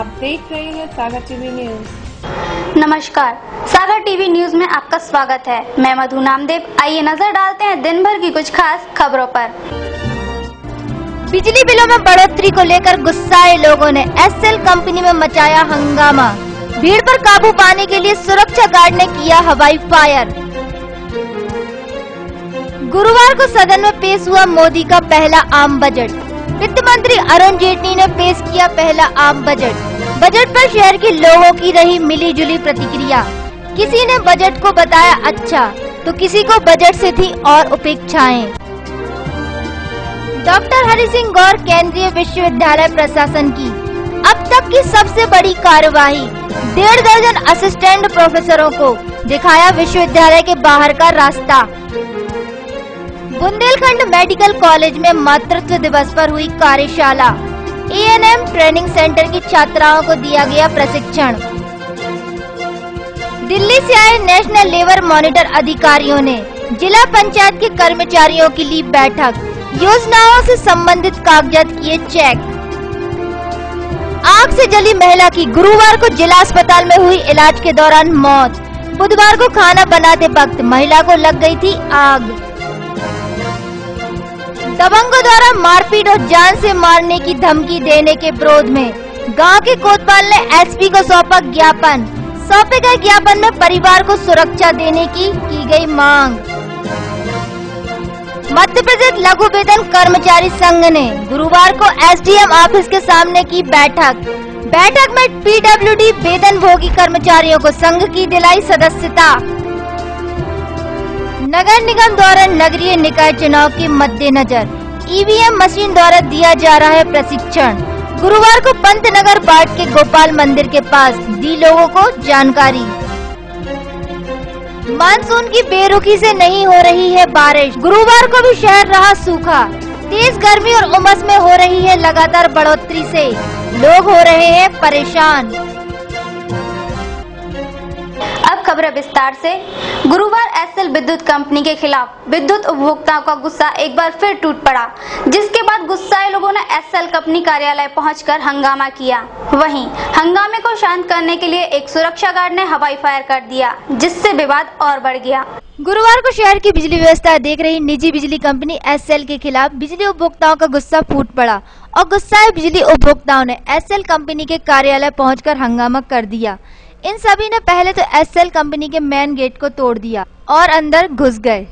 आप देख रहे हैं सागर टीवी न्यूज। नमस्कार, सागर टीवी न्यूज में आपका स्वागत है। मैं मधु नामदेव। आइए नजर डालते हैं दिन भर की कुछ खास खबरों पर। बिजली बिलों में बढ़ोतरी को लेकर गुस्साए लोगों ने एसएल कंपनी में मचाया हंगामा। भीड़ पर काबू पाने के लिए सुरक्षा गार्ड ने किया हवाई फायर। गुरुवार को सदन में पेश हुआ मोदी का पहला आम बजट। वित्त मंत्री अरुण जेटली ने पेश किया पहला आम बजट। बजट पर शहर के लोगों की रही मिली जुली प्रतिक्रिया। किसी ने बजट को बताया अच्छा, तो किसी को बजट से थी और उपेक्षाएं। डॉक्टर हरि सिंह गौर केंद्रीय विश्वविद्यालय प्रशासन की अब तक की सबसे बड़ी कार्यवाही। 1.5 दर्जन असिस्टेंट प्रोफेसरों को दिखाया विश्वविद्यालय के बाहर का रास्ता। बुंदेलखंड मेडिकल कॉलेज में मातृत्व दिवस पर हुई कार्यशाला। एएनएम ट्रेनिंग सेंटर की छात्राओं को दिया गया प्रशिक्षण। दिल्ली से आए नेशनल लेबर मॉनिटर अधिकारियों ने जिला पंचायत के कर्मचारियों की ली बैठक। योजनाओं से संबंधित कागजात किए चेक। आग से जली महिला की गुरुवार को जिला अस्पताल में हुई इलाज के दौरान मौत। बुधवार को खाना बनाते वक्त महिला को लग गई थी आग। दबंगों द्वारा मारपीट और जान से मारने की धमकी देने के विरोध में गांव के कोतवाल ने एसपी को सौंपा ज्ञापन। सौंपे गए ज्ञापन में परिवार को सुरक्षा देने की गई मांग। मध्य प्रदेश लघु वेतन कर्मचारी संघ ने गुरुवार को एसडीएम ऑफिस के सामने की बैठक में पीडब्ल्यूडी वेतन भोगी कर्मचारियों को संघ की दिलाई सदस्यता। नगर निगम द्वारा नगरीय निकाय चुनाव के मद्देनजर ईवीएम मशीन द्वारा दिया जा रहा है प्रशिक्षण। गुरुवार को पंतनगर बाट के गोपाल मंदिर के पास दी लोगों को जानकारी। मानसून की बेरुखी से नहीं हो रही है बारिश। गुरुवार को भी शहर रहा सूखा। तेज गर्मी और उमस में हो रही है लगातार बढ़ोतरी से लोग हो रहे हैं परेशान। अब खबर विस्तार से। गुरुवार एसएल विद्युत कंपनी के खिलाफ विद्युत उपभोक्ताओं का गुस्सा एक बार फिर टूट पड़ा, जिसके बाद गुस्साए लोगों ने एसएल कंपनी कार्यालय पहुंचकर हंगामा किया। वहीं हंगामे को शांत करने के लिए एक सुरक्षा गार्ड ने हवाई फायर कर दिया, जिससे विवाद और बढ़ गया। गुरुवार को शहर की बिजली व्यवस्था देख रही निजी बिजली कंपनी एसएल के खिलाफ बिजली उपभोक्ताओं का गुस्सा फूट पड़ा और गुस्साए बिजली उपभोक्ताओं ने एसएल कंपनी के कार्यालय पहुंचकर हंगामा कर दिया। इन सभी ने पहले तो एसएल कंपनी के मेन गेट को तोड़ दिया और अंदर घुस गए।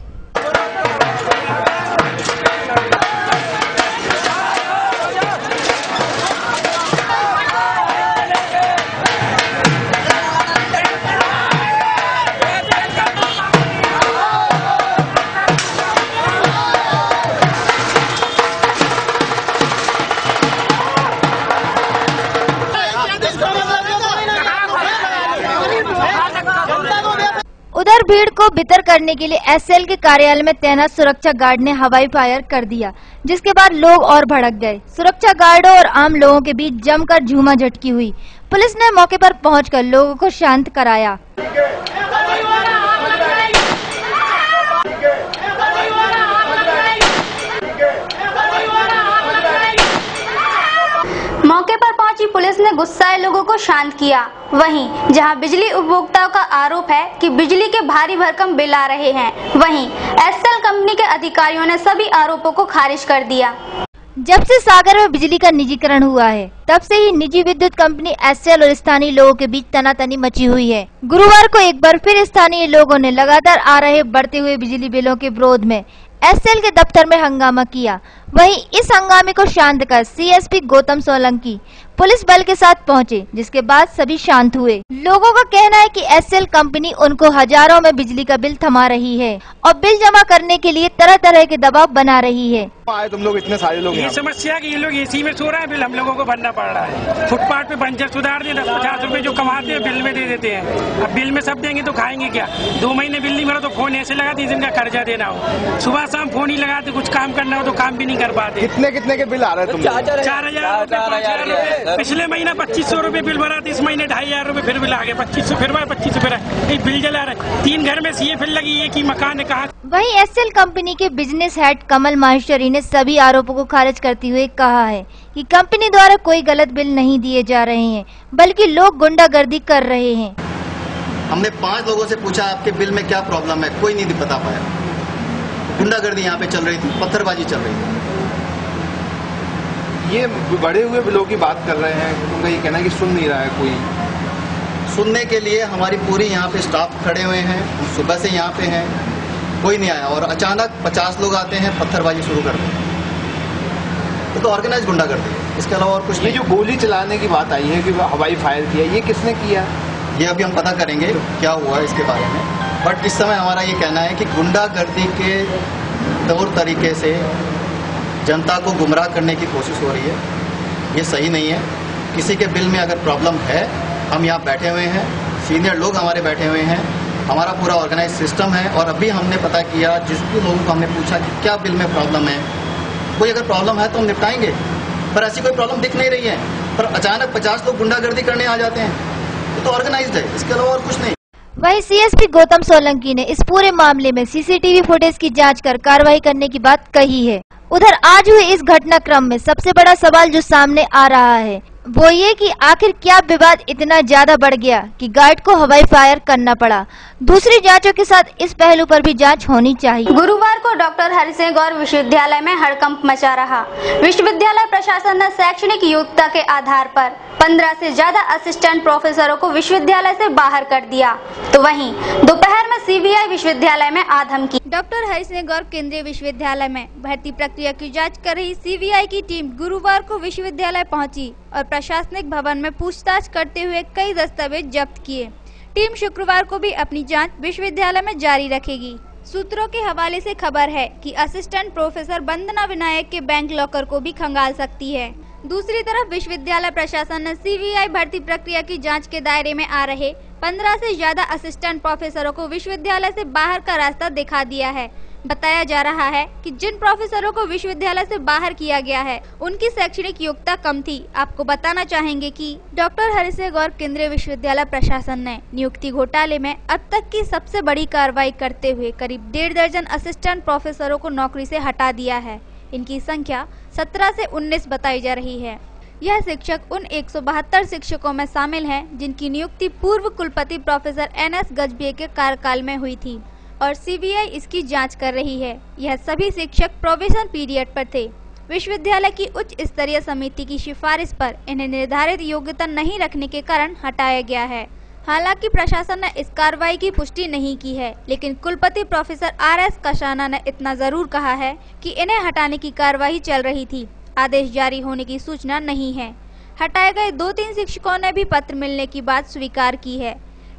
उधर भीड़ को बितर करने के लिए एसएल के कार्यालय में तैनात सुरक्षा गार्ड ने हवाई फायर कर दिया, जिसके बाद लोग और भड़क गए। सुरक्षा गार्डों और आम लोगों के बीच जमकर झूमा झटकी हुई। पुलिस ने मौके पर पहुंचकर लोगों को शांत कराया। मौके पर पहुंची पुलिस ने गुस्साए लोगों को शांत किया। वहीं जहां बिजली उपभोक्ताओं का आरोप है कि बिजली के भारी भरकम बिल आ रहे हैं, वहीं एसएल कंपनी के अधिकारियों ने सभी आरोपों को खारिज कर दिया। जब से सागर में बिजली का निजीकरण हुआ है, तब से ही निजी विद्युत कंपनी एसएल और स्थानीय लोगों के बीच तनातनी मची हुई है। गुरुवार को एक बार फिर स्थानीय लोगों ने लगातार आ रहे बढ़ते हुए बिजली बिलों के विरोध में एसएल के दफ्तर में हंगामा किया। वहीं इस हंगामे को शांत कर सीएसपी गौतम सोलंकी पुलिस बल के साथ पहुंचे, जिसके बाद सभी शांत हुए। लोगों का कहना है कि एसएल कंपनी उनको हजारों में बिजली का बिल थमा रही है और बिल जमा करने के लिए तरह तरह के दबाव बना रही है। तुम लोग इतने सारे लोग ये समस्या कि ये लोग एसी में सो रहे हैं, बिल हम लोगों को भरना पड़ रहा है। फुटपाथ पे पंचर सुधार दे 10-50 रुपए जो कमाते हैं बिल में दे देते हैं। अब बिल में सब देंगे तो खाएंगे क्या? 2 महीने बिल नहीं भरा तो फोन ऐसे लगा 30 दिन का कर्जा देना हो। सुबह शाम फोन ही लगाते, कुछ काम करना हो तो काम भी नहीं कर पाते। कितने के बिल आ रहे हैं? 4,000 पिछले महीना 2500 रुपए बिल भरा था, इस महीने 2500 रुपए फिर बिल आ गया, 2500 फिर 2500 फिर बिल जला रहे। 3 घर में सीए फिर लगी, एक ही मकान है। कहा वहीं एसएल कंपनी के बिजनेस हेड कमल माहेश्वरी ने सभी आरोपों को खारिज करते हुए कहा है कि कंपनी द्वारा कोई गलत बिल नहीं दिए जा रहे हैं, बल्कि लोग गुंडागर्दी कर रहे हैं। हमने 5 लोगों से पूछा आपके बिल में क्या प्रॉब्लम है, कोई नहीं बता पाया। गुंडागर्दी यहाँ पे चल रही थी, पत्थरबाजी चल रही थी। ये बड़े हुए बिलों की बात कर रहे हैं, उनका ये कहना है कि सुन नहीं रहा है कोई। सुनने के लिए हमारी पूरी यहाँ पे स्टाफ खड़े हुए हैं, सुबह से यहाँ पे हैं, कोई नहीं आया। और अचानक 50 लोग आते हैं, पत्थरबाजी शुरू करते हैं। तो ऑर्गेनाइज गुंडागर्दी है, इसके अलावा और कुछ नहीं। ये जो गोली चलाने की बात आई है कि हवाई फायर किया, ये किसने किया? ये अभी हम पता करेंगे क्या हुआ इसके बारे में। बट इस समय हमारा ये कहना है कि गुंडागर्दी के तौर तरीके से जनता को गुमराह करने की कोशिश हो रही है, ये सही नहीं है। किसी के बिल में अगर प्रॉब्लम है, हम यहाँ बैठे हुए हैं, सीनियर लोग हमारे बैठे हुए हैं, हमारा पूरा ऑर्गेनाइज सिस्टम है। और अभी हमने पता किया, जिस भी लोगों को हमने पूछा कि क्या बिल में प्रॉब्लम है, कोई अगर प्रॉब्लम है तो हम निपटाएंगे, पर ऐसी कोई प्रॉब्लम दिख नहीं रही है। पर अचानक 50 लोग गुंडागर्दी करने आ जाते हैं, तो ऑर्गेनाइज्ड है, इसके अलावा और कुछ नहीं। वहीं सीएसपी गौतम सोलंकी ने इस पूरे मामले में सीसीटीवी फुटेज की जांच कर कार्रवाई करने की बात कही है। उधर आज हुए इस घटनाक्रम में सबसे बड़ा सवाल जो सामने आ रहा है वो ये कि आखिर क्या विवाद इतना ज्यादा बढ़ गया कि गार्ड को हवाई फायर करना पड़ा। दूसरी जांचों के साथ इस पहलू पर भी जांच होनी चाहिए। गुरुवार को डॉक्टर हरि सिंह गौर विश्वविद्यालय में हड़कंप मचा रहा। विश्वविद्यालय प्रशासन ने शैक्षणिक योग्यता के आधार पर 15 से ज्यादा असिस्टेंट प्रोफेसरों को विश्वविद्यालय से बाहर कर दिया, तो वहीं दोपहर में सीबीआई विश्वविद्यालय में आधम की। डॉक्टर हरि सिंह गौर केंद्रीय विश्वविद्यालय में भर्ती प्रक्रिया की जाँच कर रही सीबीआई की टीम गुरुवार को विश्वविद्यालय पहुँची और प्रशासनिक भवन में पूछताछ करते हुए कई दस्तावेज जब्त किए। टीम शुक्रवार को भी अपनी जांच विश्वविद्यालय में जारी रखेगी। सूत्रों के हवाले से खबर है कि असिस्टेंट प्रोफेसर वंदना विनायक के बैंक लॉकर को भी खंगाल सकती है। दूसरी तरफ विश्वविद्यालय प्रशासन ने सीबीआई भर्ती प्रक्रिया की जांच के दायरे में आ रहे 15 से ज्यादा असिस्टेंट प्रोफेसरों को विश्वविद्यालय से बाहर का रास्ता दिखा दिया है। बताया जा रहा है कि जिन प्रोफेसरों को विश्वविद्यालय से बाहर किया गया है उनकी शैक्षणिक योग्यता कम थी। आपको बताना चाहेंगे कि डॉक्टर हरि सिंह गौर केंद्रीय विश्वविद्यालय प्रशासन ने नियुक्ति घोटाले में अब तक की सबसे बड़ी कार्रवाई करते हुए करीब 1.5 दर्जन असिस्टेंट प्रोफेसरों को नौकरी से हटा दिया है। इनकी संख्या 17 से 19 बताई जा रही है। यह शिक्षक उन 172 शिक्षकों में शामिल हैं जिनकी नियुक्ति पूर्व कुलपति प्रोफेसर NS गजभिये के कार्यकाल में हुई थी और सीबीआई इसकी जांच कर रही है। यह सभी शिक्षक प्रोबेशन पीरियड पर थे। विश्वविद्यालय की उच्च स्तरीय समिति की सिफारिश पर इन्हें निर्धारित योग्यता नहीं रखने के कारण हटाया गया है। हालांकि प्रशासन ने इस कार्रवाई की पुष्टि नहीं की है, लेकिन कुलपति प्रोफेसर RS कशाना ने इतना जरूर कहा है कि इन्हें हटाने की कार्रवाई चल रही थी। आदेश जारी होने की सूचना नहीं है। हटाए गए 2-3 शिक्षकों ने भी पत्र मिलने की बात स्वीकार की है।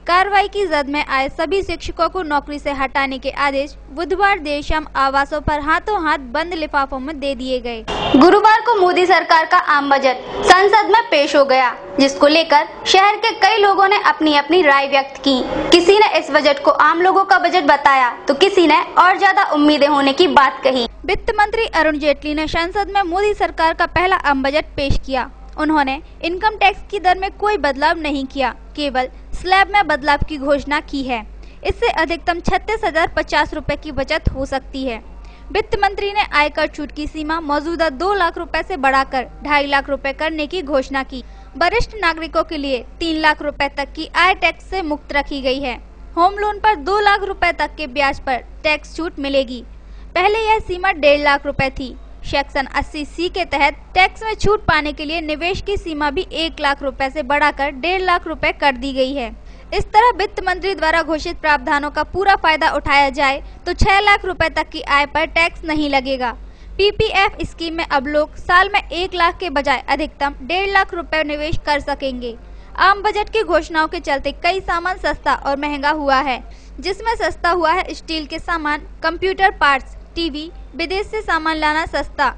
कार्रवाई की जद में आए सभी शिक्षकों को नौकरी से हटाने के आदेश बुधवार देर शाम आवासों पर हाथों हाथ बंद लिफाफों में दे दिए गए। गुरुवार को मोदी सरकार का आम बजट संसद में पेश हो गया, जिसको लेकर शहर के कई लोगों ने अपनी अपनी राय व्यक्त की। किसी ने इस बजट को आम लोगों का बजट बताया, तो किसी ने और ज्यादा उम्मीदें होने की बात कही। वित्त मंत्री अरुण जेटली ने संसद में मोदी सरकार का पहला आम बजट पेश किया। उन्होंने इनकम टैक्स की दर में कोई बदलाव नहीं किया, केवल स्लैब में बदलाव की घोषणा की है। इससे अधिकतम 36,050 रुपए की बचत हो सकती है। वित्त मंत्री ने आयकर छूट की सीमा मौजूदा 2 लाख रुपए से बढ़ाकर 2.5 लाख रुपए करने की घोषणा की। वरिष्ठ नागरिकों के लिए 3 लाख रुपए तक की आय टैक्स से मुक्त रखी गई है। होम लोन पर 2 लाख रुपए तक के ब्याज पर टैक्स छूट मिलेगी। पहले यह सीमा 1.5 लाख रुपए थी। सेक्शन 80C के तहत टैक्स में छूट पाने के लिए निवेश की सीमा भी 1 लाख रुपए से बढ़ाकर 1.5 लाख रुपए कर दी गई है। इस तरह वित्त मंत्री द्वारा घोषित प्रावधानों का पूरा फायदा उठाया जाए तो 6 लाख रुपए तक की आय पर टैक्स नहीं लगेगा। PPF स्कीम में अब लोग साल में 1 लाख के बजाय अधिकतम 1.5 लाख रुपए निवेश कर सकेंगे। आम बजट की घोषणाओं के चलते कई सामान सस्ता और महंगा हुआ है, जिसमें सस्ता हुआ है स्टील के सामान, कंप्यूटर पार्ट्स, टीवी, विदेश से सामान लाना सस्ता,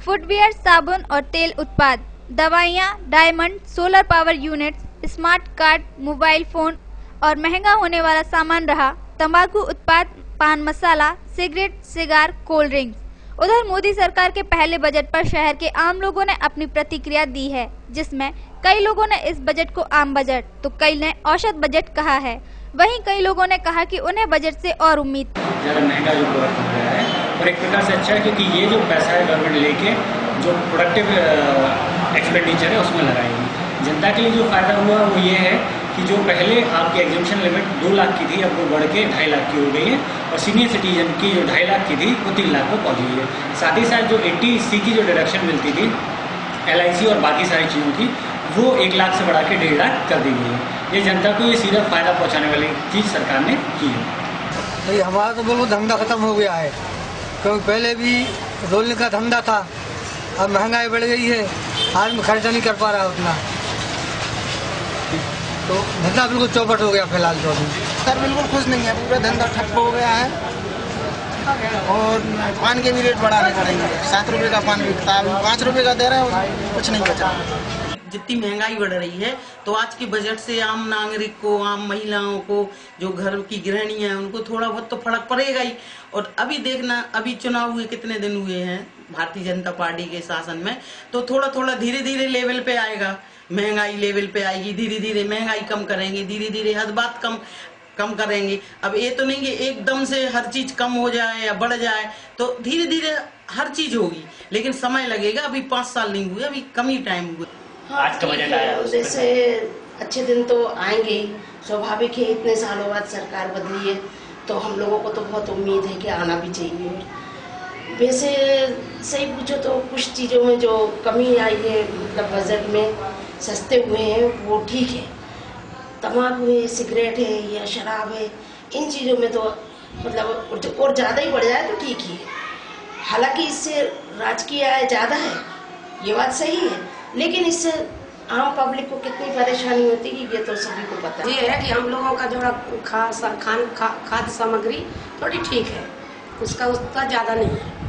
फुटवियर, साबुन और तेल उत्पाद, दवाइयाँ, diamond, solar power units, smart card, mobile phone और महंगा होने वाला सामान रहा तंबाकू उत्पाद, पान मसाला, सिगरेट, सिगार, कोल्ड ड्रिंक्स। उधर मोदी सरकार के पहले बजट पर शहर के आम लोगों ने अपनी प्रतिक्रिया दी है, जिसमें कई लोगों ने इस बजट को आम बजट तो कई ने औसत बजट कहा है। वहीं कई लोगों ने कहा कि उन्हें बजट से और उम्मीद। ज़्यादा महंगा जो प्रोडक्ट हो रहा है और एक प्रकार से अच्छा है, क्योंकि ये जो पैसा है गवर्नमेंट लेके जो प्रोडक्टिव एक्सपेंडिचर है उसमें लगाएगी। जनता के लिए जो फायदा हुआ वो ये है कि जो पहले आपकी एग्जम्पशन लिमिट 2 लाख की थी, अब वो बढ़ के 2.5 लाख की हो गई है और सीनियर सिटीजन की जो 2.5 लाख की थी वो 3 लाख को पहुँच गई है। साथ ही साथ जो 80C की जो डिडक्शन मिलती थी LIC और बाकी सारी चीज़ों की, वो 1 लाख से बढ़ा के 1.5 लाख कर दी गई है। ये जनता को ये सीधा फायदा पहुँचाने वाली चीज़ सरकार ने की है। भाई हमारा तो बिल्कुल धंधा खत्म हो गया है, क्योंकि पहले भी रोलने का धंधा था, अब महंगाई बढ़ गई है, आदमी खर्चा नहीं कर पा रहा उतना, तो धंधा बिल्कुल चौपट हो गया फिलहाल तो। सर बिल्कुल खुश नहीं है, पूरा धंधा ठप हो गया है और पान के भी रेट बढ़ाने पड़ेंगे। 7 रुपये का पान बिकता है, 5 रुपये का दे रहे हैं, कुछ नहीं बचा। जितनी महंगाई बढ़ रही है तो आज के बजट से आम नागरिक को, आम महिलाओं को, जो घर की गृहिणी है उनको थोड़ा बहुत तो फर्क पड़ेगा ही। और अभी देखना, अभी चुनाव हुए कितने दिन हुए हैं भारतीय जनता पार्टी के शासन में, तो थोड़ा थोड़ा धीरे धीरे लेवल पे आएगा, महंगाई लेवल पे आएगी, धीरे धीरे महंगाई कम करेंगे, धीरे धीरे हद बात कम करेंगे। अब ये तो नहीं कि एकदम से हर चीज कम हो जाए या बढ़ जाए, तो धीरे धीरे हर चीज होगी, लेकिन समय लगेगा। अभी 5 साल नहीं हुए, अभी कम ही टाइम हुआ। आज का बजट आया, जैसे अच्छे दिन तो आएंगे, स्वाभाविक है, इतने सालों बाद सरकार बदली है तो हम लोगों को तो बहुत उम्मीद है कि आना भी चाहिए। वैसे सही पूछो तो कुछ चीज़ों में जो कमी आई है, मतलब बजट में सस्ते हुए हैं वो ठीक है, तंबाकू है, सिगरेट है या शराब है, इन चीज़ों में तो मतलब और ज़्यादा ही बढ़ जाए तो ठीक ही है। हालांकि इससे राजकीय आय ज़्यादा है, ये बात सही है, लेकिन इससे आम पब्लिक को कितनी परेशानी होती है ये तो सभी को पता है। ये है कि हम लोगों का जो खाद्य सामग्री थोड़ी ठीक है, उसका ज़्यादा नहीं है,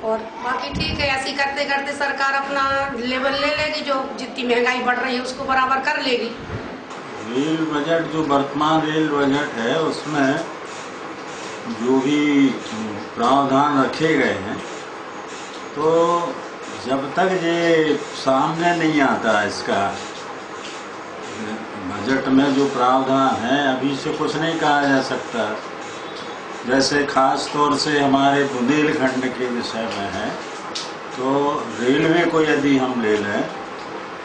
और बाकी ठीक है। ऐसी करते करते सरकार अपना लेवल ले लेगी, जो जितनी महंगाई बढ़ रही है उसको बराबर कर लेगी। रेल बजट जो वर्तमान रेल बजट है उसमें जो भी प्रावधान रखे गए हैं, तो जब तक ये सामने नहीं आता इसका बजट में जो प्रावधान है, अभी से कुछ नहीं कहा जा सकता। जैसे खास तौर से हमारे बुंदेलखंड के विषय में है, तो रेलवे को यदि हम ले लें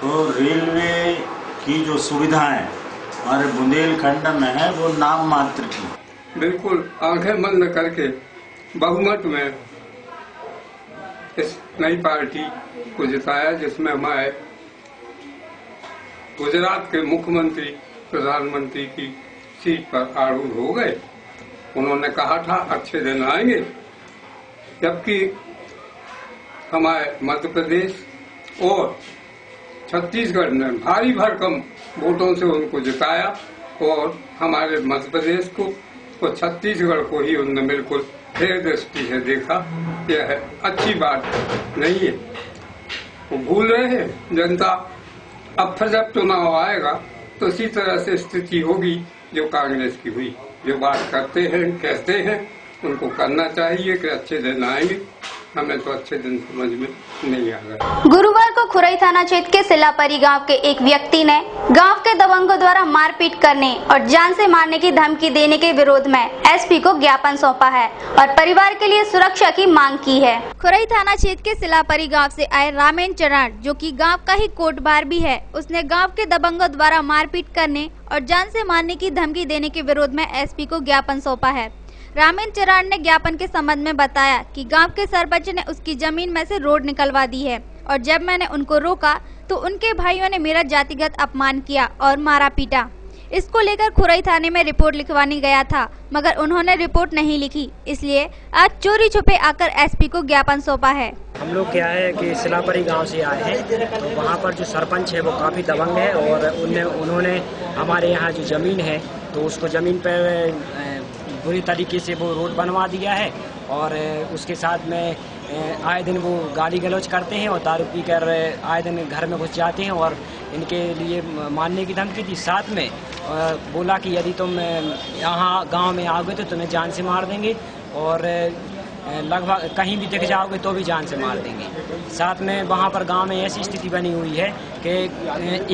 तो रेलवे की जो सुविधाएं हमारे बुंदेलखंड में है वो नाम मात्र की। बिल्कुल आंखें बंद करके बहुमत में इस नई पार्टी को जिताया, जिसमें हमारे गुजरात के मुख्यमंत्री प्रधानमंत्री की सीट पर आरूढ़ हो गए। उन्होंने कहा था अच्छे दिन आएंगे, जबकि हमारे मध्य प्रदेश और छत्तीसगढ़ ने भारी भरकम वोटों से उनको जिताया, और हमारे मध्य प्रदेश को और छत्तीसगढ़ को ही उन्होंने बिल्कुल फेर दृष्टि से देखा। यह अच्छी बात नहीं है, वो भूल रहे हैं जनता। अब फिर जब चुनाव आएगा तो इसी तरह से स्थिति होगी जो कांग्रेस की हुई। जो बात करते हैं कहते हैं उनको करना चाहिए कि अच्छे दिन आएंगे, हमें तो अच्छे दिन समझ में नहीं आ रहा। गुरुवार को खुरई थाना क्षेत्र के सिलापरी गांव के एक व्यक्ति ने गांव के दबंगों द्वारा मारपीट करने और जान से मारने की धमकी देने के विरोध में एसपी को ज्ञापन सौंपा है और परिवार के लिए सुरक्षा की मांग की है। खुरई थाना क्षेत्र के सिलापरी गांव से आए रामेन चरण, जो कि गांव का ही कोटबार भी है, उसने गाँव के दबंगों द्वारा मारपीट करने और जान से मारने की धमकी देने के विरोध में एसपी को ज्ञापन सौंपा है। रामेन चरण ने ज्ञापन के संबंध में बताया कि गांव के सरपंच ने उसकी जमीन में से रोड निकलवा दी है और जब मैंने उनको रोका तो उनके भाइयों ने मेरा जातिगत अपमान किया और मारा पीटा। इसको लेकर खुरई थाने में रिपोर्ट लिखवाने गया था, मगर उन्होंने रिपोर्ट नहीं लिखी, इसलिए आज चोरी छुपे आकर एसपी को ज्ञापन सौंपा है। हम लोग क्या है कि सिलापरी गांव से आए हैं, तो वहाँ पर जो सरपंच है वो काफ़ी दबंग है और उन्होंने हमारे यहाँ जो ज़मीन है तो उसको ज़मीन पर बुरी तरीके से वो रोड बनवा दिया है और उसके साथ में आए दिन वो गाली गलौज करते हैं और दारू पी कर आए दिन घर में घुस जाते हैं और इनके लिए मारने की धमकी थी। साथ में बोला कि यदि तुम यहाँ गांव में आओगे तो तुम्हें जान से मार देंगे और लगभग कहीं भी दिख जाओगे तो भी जान से मार देंगे। साथ में वहाँ पर गांव में ऐसी स्थिति बनी हुई है कि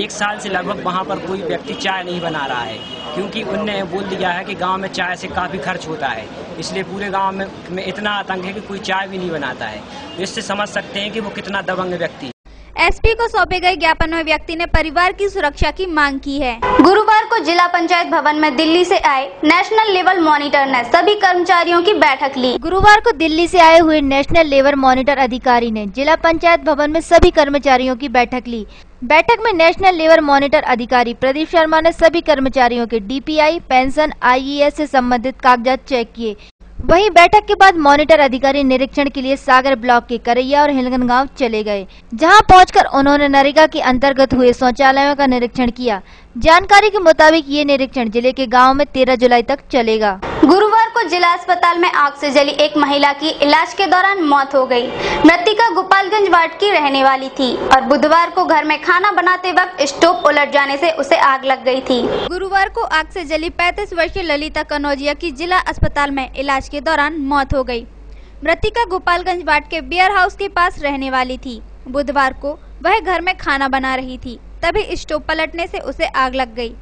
1 साल से लगभग वहाँ पर कोई व्यक्ति चाय नहीं बना रहा है, क्योंकि उनने बोल दिया है कि गांव में चाय से काफ़ी खर्च होता है, इसलिए पूरे गांव में इतना आतंक है कि कोई चाय भी नहीं बनाता है। इससे समझ सकते हैं कि वो कितना दबंग व्यक्ति। एसपी को सौंपे गए ज्ञापन में व्यक्ति ने परिवार की सुरक्षा की मांग की है। गुरुवार को जिला पंचायत भवन में दिल्ली से आए नेशनल लेबर मॉनिटर ने सभी कर्मचारियों की बैठक ली। गुरुवार को दिल्ली से आए हुए नेशनल लेबर मॉनिटर अधिकारी ने जिला पंचायत भवन में सभी कर्मचारियों की बैठक ली। बैठक में नेशनल लेबर मॉनिटर अधिकारी प्रदीप शर्मा ने सभी कर्मचारियों के डीपीआई, पेंशन, IES से संबंधित कागजात चेक किए। वहीं बैठक के बाद मॉनिटर अधिकारी निरीक्षण के लिए सागर ब्लॉक के करैया और हिलगन गांव चले गए, जहां पहुंचकर उन्होंने नरेगा के अंतर्गत हुए शौचालयों का निरीक्षण किया। जानकारी के मुताबिक ये निरीक्षण जिले के गांव में 13 जुलाई तक चलेगा। गुरुवार को जिला अस्पताल में आग से जली एक महिला की इलाज के दौरान मौत हो गई। मृतिका गोपालगंज वार्ड की रहने वाली थी और बुधवार को घर में खाना बनाते वक्त स्टोव उलट जाने से उसे आग लग गई थी। गुरुवार को आग से जली 35 वर्षीय ललिता कनौजिया की जिला अस्पताल में इलाज के दौरान मौत हो गई। मृतिका गोपालगंज वार्ड के बियर हाउस के पास रहने वाली थी। बुधवार को वह घर में खाना बना रही थी, तभी स्टोव पलटने से उसे आग लग गई।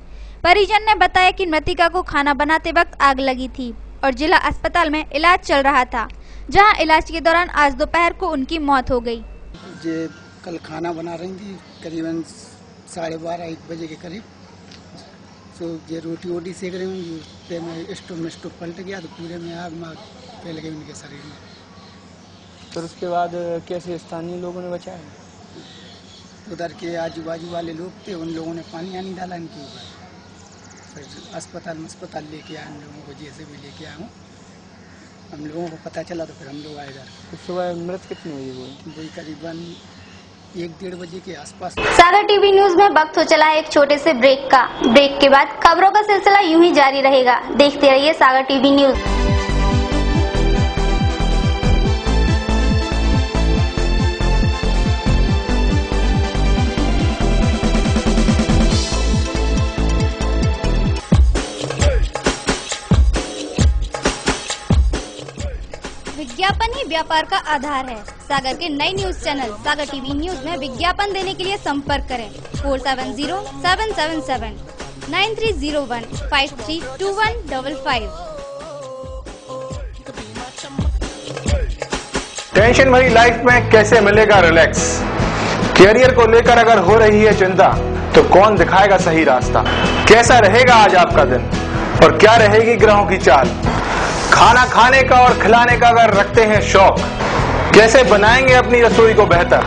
परिजन ने बताया कि मृतिका को खाना बनाते वक्त आग लगी थी और जिला अस्पताल में इलाज चल रहा था, जहां इलाज के दौरान आज दोपहर को उनकी मौत हो गई। ये कल खाना बना रही थी करीबन 12:30-1 बजे के करीब, तो ये रोटी सेक रही हूँ, स्टोव में पलट गया तो पूरे में आग फैल गई उनके शरीर में। फिर उसके बाद कैसे स्थानीय लोगों ने बचाया? उधर के आजू बाजू वाले लोग थे, उन लोगों ने पानी डाला इनके ऊपर। फिर अस्पताल लेके आए, हम लोगों को जैसे भी लेके आया हूँ। हम लोगों को पता चला तो फिर हम लोग आए इधर। तो सुबह मृत कितनी हुई? वही करीबन 1-1:30 बजे के आसपास। सागर टीवी न्यूज में वक्त हो चला है एक छोटे से ब्रेक का। ब्रेक के बाद खबरों का सिलसिला यूं ही जारी रहेगा। देखते रहिए सागर टीवी न्यूज। विज्ञापन ही व्यापार का आधार है। सागर के नई न्यूज चैनल सागर टीवी न्यूज में विज्ञापन देने के लिए संपर्क करें 4707779301532155। टेंशन भरी लाइफ में कैसे मिलेगा रिलैक्स? कैरियर को लेकर अगर हो रही है चिंता तो कौन दिखाएगा सही रास्ता? कैसा रहेगा आज आपका दिन और क्या रहेगी ग्रहों की चाल? खाना खाने का और खिलाने का अगर रखते हैं शौक, कैसे बनाएंगे अपनी रसोई को बेहतर?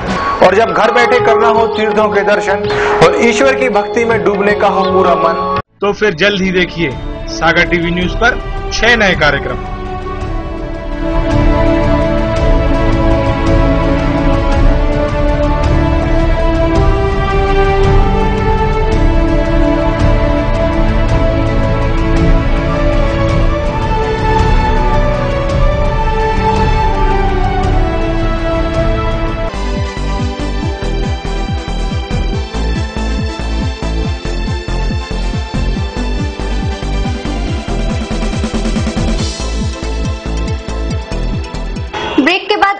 और जब घर बैठे करना हो तीर्थों के दर्शन और ईश्वर की भक्ति में डूबने का हो पूरा मन, तो फिर जल्द ही देखिए सागर टीवी न्यूज पर 6 नए कार्यक्रम।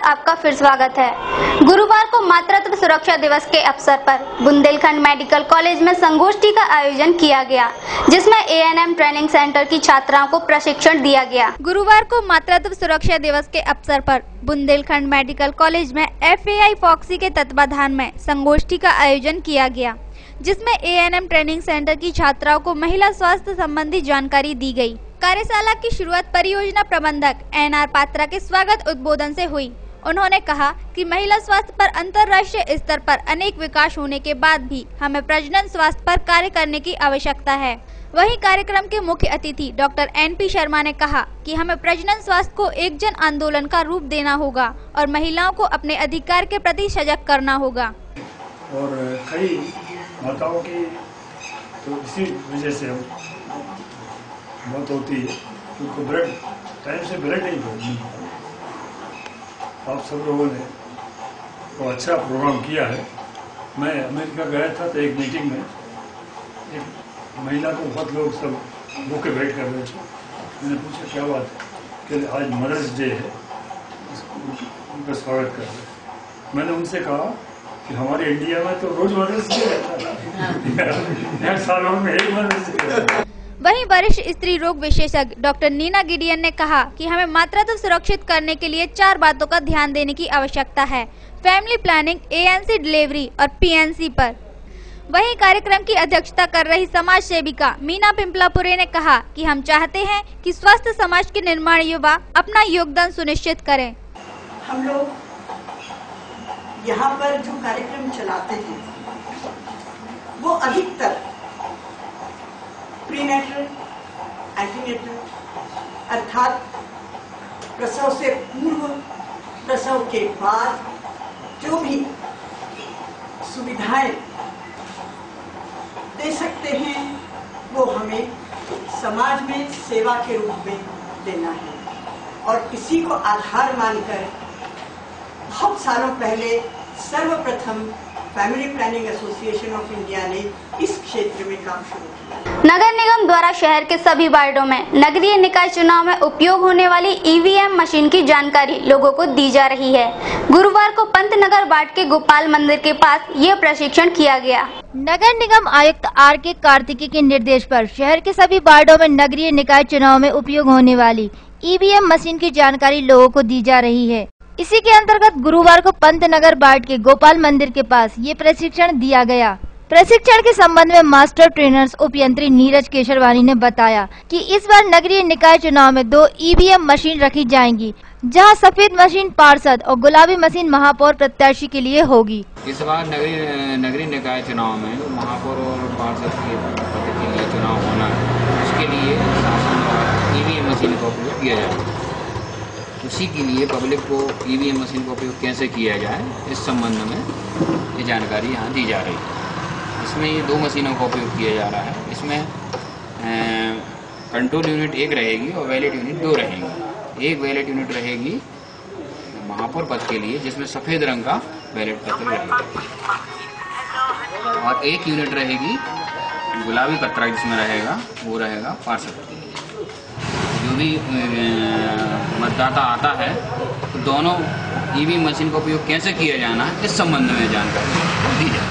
आपका फिर स्वागत है। गुरुवार को मातृत्व सुरक्षा दिवस के अवसर पर बुंदेलखंड मेडिकल कॉलेज में संगोष्ठी का आयोजन किया गया, जिसमें ANM ट्रेनिंग सेंटर की छात्राओं को प्रशिक्षण दिया गया। गुरुवार को मातृत्व सुरक्षा दिवस के अवसर पर बुंदेलखंड मेडिकल कॉलेज में FAI फॉक्सी के तत्वाधान में संगोष्ठी का आयोजन किया गया, जिसमें ANM ट्रेनिंग सेंटर की छात्राओं को महिला स्वास्थ्य संबंधी जानकारी दी गई। कार्यशाला की शुरुआत परियोजना प्रबंधक NR पात्रा के स्वागत उद्बोधन से हुई। उन्होंने कहा कि महिला स्वास्थ्य पर अंतर्राष्ट्रीय स्तर पर अनेक विकास होने के बाद भी हमें प्रजनन स्वास्थ्य पर कार्य करने की आवश्यकता है। वहीं कार्यक्रम के मुख्य अतिथि डॉक्टर NP शर्मा ने कहा कि हमें प्रजनन स्वास्थ्य को एक जन आंदोलन का रूप देना होगा और महिलाओं को अपने अधिकार के प्रति सजग करना होगा। और कई माताओं की तो इसी वजह से मौत होती है, उनको ब्लड टाइम से ब्लड नहीं मिलता। आप सब लोगों ने तो अच्छा प्रोग्राम किया है। मैं अमेरिका गया था तो एक मीटिंग में एक महिला को बहुत लोग सब भूखे बैठ कर रहे थे। मैंने पूछा क्या बात है कि आज मदर्स डे है उनका स्वागत कर रहे। मैंने उनसे कहा कि हमारे इंडिया में तो रोज मदरसे रहता है, सालों में एक मदरसे। वहीं वरिष्ठ स्त्री रोग विशेषज्ञ डॉक्टर नीना गिडियन ने कहा कि हमें मातृत्व सुरक्षित करने के लिए 4 बातों का ध्यान देने की आवश्यकता है: फैमिली प्लानिंग, ANC डिलीवरी और PNC पर। वहीं कार्यक्रम की अध्यक्षता कर रही समाज सेविका मीना पिंपलापुरे ने कहा कि हम चाहते हैं कि स्वस्थ समाज के निर्माण युवा अपना योगदान सुनिश्चित करें। हम लोग यहाँ पर जो कार्यक्रम चलाते हैं वो अधिकतर प्रीनेटल, एंटीनेटल अर्थात प्रसव से पूर्व, प्रसव के बाद जो भी सुविधाएं दे सकते हैं वो हमें समाज में सेवा के रूप में देना है। और इसी को आधार मानकर बहुत सालों पहले सर्वप्रथम family planning association of India ने इस क्षेत्र में काम शुरू किया। नगर निगम द्वारा शहर के सभी वार्डों में नगरीय निकाय चुनाव में उपयोग होने वाली EVM मशीन की जानकारी लोगों को दी जा रही है। गुरुवार को पंतनगर वार्ड के गोपाल मंदिर के पास यह प्रशिक्षण किया गया। नगर निगम आयुक्त RK कार्तिकी के निर्देश पर शहर के सभी वार्डों में नगरीय निकाय चुनाव में उपयोग होने वाली EVM मशीन की जानकारी लोगों को दी जा रही है। इसी के अंतर्गत गुरुवार को पंतनगर वार्ड के गोपाल मंदिर के पास ये प्रशिक्षण दिया गया। प्रशिक्षण के संबंध में मास्टर ट्रेनर्स उपयंत्री नीरज केशरवानी ने बताया कि इस बार नगरीय निकाय चुनाव में 2 EVM मशीन रखी जाएंगी, जहां सफेद मशीन पार्षद और गुलाबी मशीन महापौर प्रत्याशी के लिए होगी। इस बार नगरीय निकाय चुनाव में महापौर और पार्षद के पद के लिए चुनाव होना है, उसके लिए शासन द्वारा EVM मशीन का उपयोग किया जाएगा। उसी के लिए पब्लिक को EVM मशीन का उपयोग कैसे किया जाए इस संबंध में ये जानकारी यहाँ दी जा रही है। इसमें ये 2 मशीनों का उपयोग किया जा रहा है। इसमें कंट्रोल यूनिट 1 रहेगी और बैलेट यूनिट 2 रहेगी। एक बैलेट यूनिट रहेगी महापौर पद के लिए, जिसमें सफ़ेद रंग का बैलेट पत्र रहेगा, और एक यूनिट रहेगी गुलाबी पत्र जिसमें रहेगा, वो रहेगा पार्षद के लिए। जो भी मतदाता आता है तो दोनों EVM मशीन का उपयोग कैसे किया जाना है इस संबंध में जानकारी दी जाए।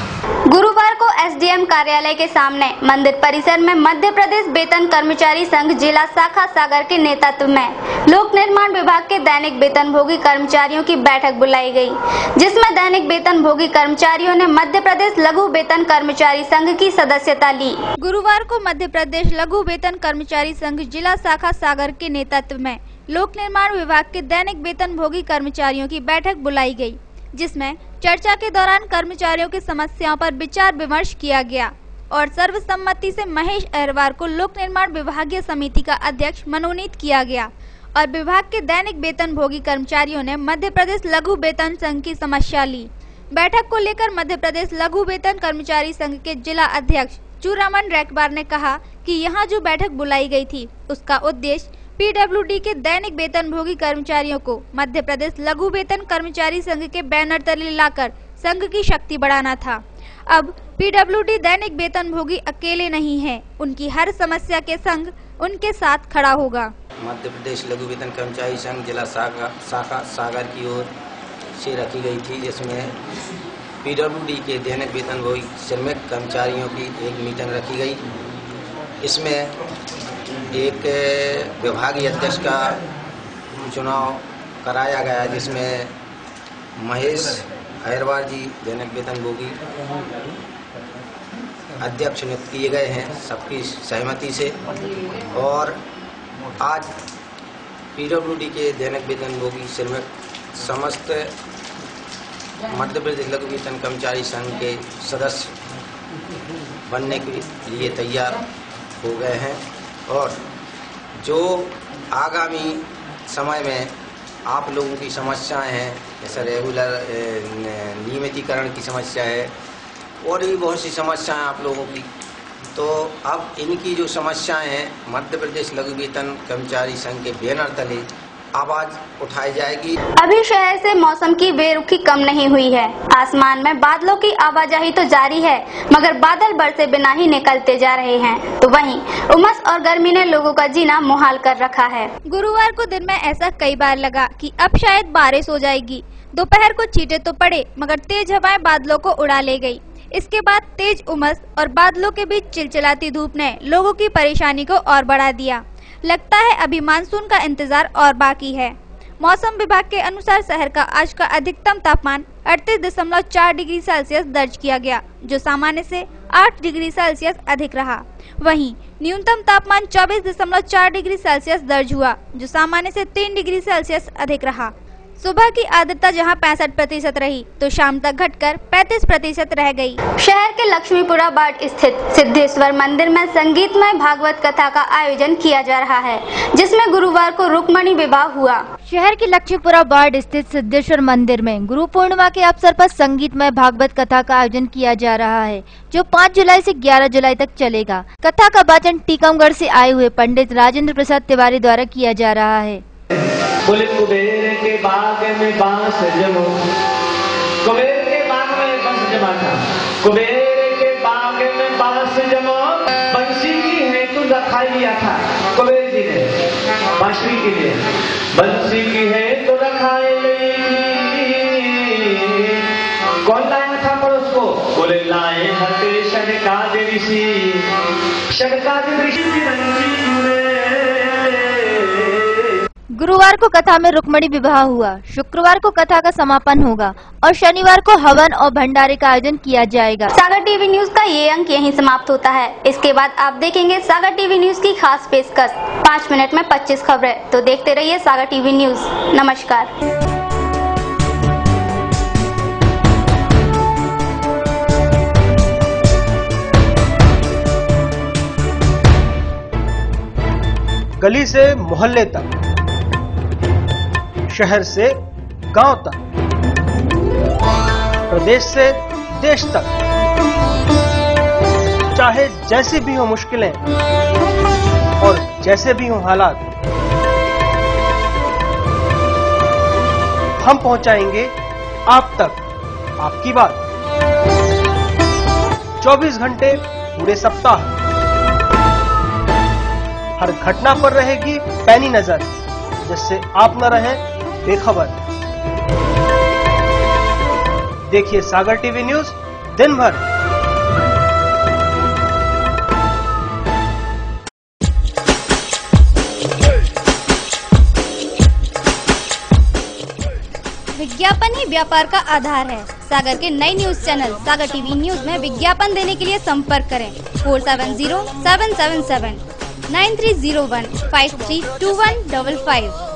गुरुवार को SDM कार्यालय के सामने मंदिर परिसर में मध्य प्रदेश वेतन कर्मचारी संघ जिला शाखा सागर के नेतृत्व में लोक निर्माण विभाग के दैनिक वेतनभोगी कर्मचारियों की बैठक बुलाई गई, जिसमें दैनिक वेतनभोगी कर्मचारियों ने मध्य प्रदेश लघु वेतन कर्मचारी संघ की सदस्यता ली। गुरुवार को मध्य प्रदेश लघु वेतन कर्मचारी संघ जिला शाखा सागर के नेतृत्व में लोक निर्माण विभाग के दैनिक वेतनभोगी कर्मचारियों की बैठक बुलाई गई, जिसमें चर्चा के दौरान कर्मचारियों की समस्याओं पर विचार विमर्श किया गया और सर्वसम्मति से महेश अहरवार को लोक निर्माण विभागीय समिति का अध्यक्ष मनोनीत किया गया और विभाग के दैनिक वेतनभोगी कर्मचारियों ने मध्य प्रदेश लघु वेतन संघ की समस्या ली। बैठक को लेकर मध्य प्रदेश लघु वेतन कर्मचारी संघ के जिला अध्यक्ष चूरामन रैकबार ने कहा कि यहाँ जो बैठक बुलाई गई थी उसका उद्देश्य PWD के दैनिक वेतनभोगी कर्मचारियों को मध्य प्रदेश लघु वेतन कर्मचारी संघ के बैनर तले लाकर संघ की शक्ति बढ़ाना था। अब PWD दैनिक वेतनभोगी अकेले नहीं है, उनकी हर समस्या के संघ उनके साथ खड़ा होगा। मध्य प्रदेश लघु वेतन कर्मचारी संघ जिला शाखा सागर की ओर से रखी गई थी, जिसमें PWD के दैनिक वेतनभोगी श्रमिक कर्मचारियों की एक मीटिंग रखी गई। इसमें एक विभागीय अध्यक्ष का चुनाव कराया गया, जिसमें महेश अहरवार जी दैनिक वेतनभोगी अध्यक्ष नियुक्त किए गए हैं सबकी सहमति से। और आज PWD के दैनिक वेतनभोगी श्रमिक समस्त मध्य प्रदेश लघु वेतन कर्मचारी संघ के सदस्य बनने के लिए तैयार हो गए हैं और जो आगामी समय में आप लोगों की समस्याएं हैं, जैसे रेगुलर नियमितीकरण की समस्या है और भी बहुत सी समस्याएं आप लोगों की, तो अब इनकी जो समस्याएं हैं मध्य प्रदेश लघु वेतन कर्मचारी संघ के बैनर तले आवाज उठाई जाएगी। अभी शहर से मौसम की बेरुखी कम नहीं हुई है। आसमान में बादलों की आवाजाही तो जारी है, मगर बादल बरसे बिना ही निकलते जा रहे हैं। तो वहीं उमस और गर्मी ने लोगों का जीना मुहाल कर रखा है। गुरुवार को दिन में ऐसा कई बार लगा कि अब शायद बारिश हो जाएगी। दोपहर को छींटे तो पड़े, मगर तेज हवाएं बादलों को उड़ा ले गई। इसके बाद तेज उमस और बादलों के बीच चिलचिलाती धूप ने लोगों की परेशानी को और बढ़ा दिया। लगता है अभी मानसून का इंतजार और बाकी है। मौसम विभाग के अनुसार शहर का आज का अधिकतम तापमान 38.4 डिग्री सेल्सियस दर्ज किया गया, जो सामान्य से 8 डिग्री सेल्सियस अधिक रहा। वहीं न्यूनतम तापमान 24.4 डिग्री सेल्सियस दर्ज हुआ, जो सामान्य से 3 डिग्री सेल्सियस अधिक रहा। सुबह की आर्द्रता जहां 65% रही, तो शाम तक घटकर 35% रह गई। शहर के लक्ष्मीपुरा बाट स्थित सिद्धेश्वर मंदिर में संगीतमय भागवत कथा का आयोजन किया जा रहा है, जिसमें गुरुवार को रुक्मणी विवाह हुआ। शहर के लक्ष्मीपुरा बाट स्थित सिद्धेश्वर मंदिर में गुरु पूर्णिमा के अवसर पर संगीतमय भागवत कथा का आयोजन किया जा रहा है, जो 5 जुलाई से 11 जुलाई तक चलेगा। कथा का वाचन टीकमगढ़ से आए हुए पंडित राजेंद्र प्रसाद तिवारी द्वारा किया जा रहा है। बोले कुबेर के बाग में बांस जमो, कुबेर के बाग में बांस जमा था। कुबेर के बाग में बांस जमो, बंसी की हेतु रखाई लिया था कुबेर जी ने बांसुरी के लिए। बंसी की हेतु रखाई ली, कौन लाया था पड़ोस को? बोले लाए हते शनकादि ऋषि, शनकादि ऋषि की बंसी जुड़े। गुरुवार को कथा में रुक्मणी विवाह हुआ, शुक्रवार को कथा का समापन होगा और शनिवार को हवन और भंडारे का आयोजन किया जाएगा। सागर टीवी न्यूज का ये अंक यहीं समाप्त होता है। इसके बाद आप देखेंगे सागर टीवी न्यूज की खास पेशकश 5 मिनट में 25 खबरें। तो देखते रहिए सागर टीवी न्यूज। नमस्कार। गली से मोहल्ले तक, शहर से गांव तक, प्रदेश से देश तक, चाहे जैसी भी हो मुश्किलें और जैसे भी हो हालात, हम पहुंचाएंगे आप तक आपकी बात। 24 घंटे पूरे सप्ताह, हर घटना पर रहेगी पैनी नजर, जिससे आप न रहें बेखबर। देखिए सागर टीवी न्यूज दिन भर। विज्ञापन ही व्यापार का आधार है। सागर के नए न्यूज चैनल सागर टीवी न्यूज में विज्ञापन देने के लिए संपर्क करें 470777 9301 532155।